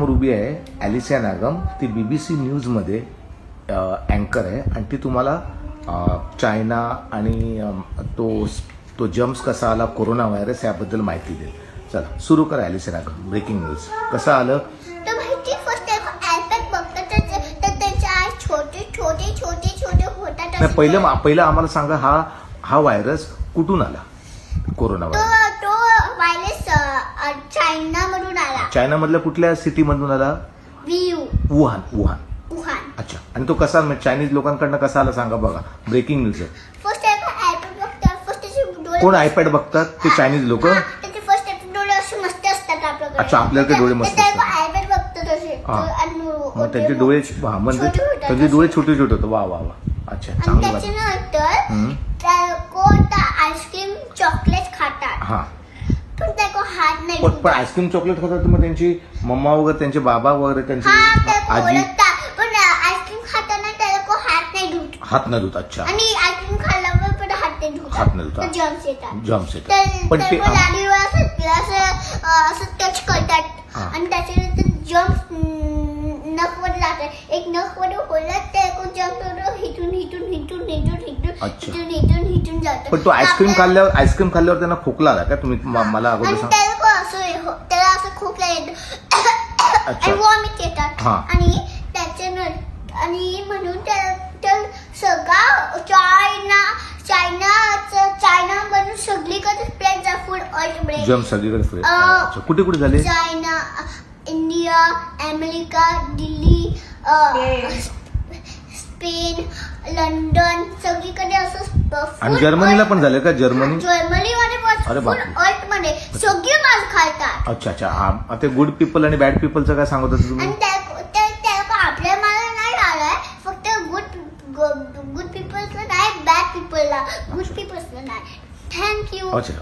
माझ्यासमोर उभी आहे ॲलिसिया नागम. ती BBC न्यूजमध्ये अँकर आहे आणि ती तुम्हाला चायना आणि तो जम्प्स कसा आला, कोरोना व्हायरस याबद्दल माहिती देईल. चला सुरू करा ॲलिसिया नागम. Breaking news. कसं आलं? तर माहिती फर्स्ट आयपॅड बघतात तर त्यांचे आय छोटे छोटे छोटे छोटे होतात. नाही, पहिलं आम्हाला सांगा, हा व्हायरस कुठून आला? कोरोना व्हायरस तो व्हायरस चायना मधून आला. चायनामधल्या कुठल्या सिटीमधून आला? वुहान. अच्छा. आणि तो कसा चायनीज लोकांकडनं कसा आला सांगा बघा. ब्रेकिंग न्यूज आहे. फर्स्ट आयपॅड बघतात. फर्स्ट कोण आयपॅड बघतात? ते चायनीज लोक. त्याचे फर्स्ट डोळे असे मस्त असतात आपल्याकडे. अच्छा, आपल्याकडे डोळे मस्त असतात. आयपॅड बघतात असे. मग त्यांचे डोळे म्हणजे त्यांचे डोळे छोटे छोटे होते. वा वा वा. अच्छा, चांगली बात. त्याच्यानंतर कोणता आईस्क्रीम चॉकलेट खातात. हा, पण त्याको हात नाही पण आईस्क्रीम चॉकलेट खातात तर मग त्यांची मम्मा वगैरे, त्यांचे बाबा वगैरे, त्यांची आजी पण आईस्क्रीम खाताना त्याला को हात नाही धुत. हात न धुत. अच्छा. आणि आईस्क्रीम खाल्ल्यावर पण हात नाही धुत. हात न धुत. जर्म्स येतात. जर्म्स येतात. पण ते लाडीवर असं टच करतात आणि त्याच्यानंतर जर्म्स नखवर जातात. एक नखवर होलं ते जर्म्स हिटून जातात. पण तो आईस्क्रीम खाल्ल्यावर त्यांना खोकला आला का? तुम्ही मला अगोदर सांग. त्याला असं खोकला येतं आणि वॉमिट येतात. आणि त्याच्यानंतर आणि म्हणून त्या सगळा चायना मधून सगळीकडे स्प्रेड झाला. फूड ऑइल जम्प सगळीकडे स्प्रेड. कुठे कुठे झाले? China, India, America, Delhi, Spain, London, सगळीकडे असं. आणि जर्मनीला पण झालं का? जर्मनीमध्ये फूड ऑइल मध्ये सगळे माल खातात. अच्छा. ते गुड पीपल आणि बॅड पीपलचं काय सांगत होते तुम्ही? आणि त्या आपल्या मला नाही आलाय. फक्त गुड पीपल्सला नाही, बॅड पीपलला. गुड पीपल्सला नाही. थँक्यू. अच्छा.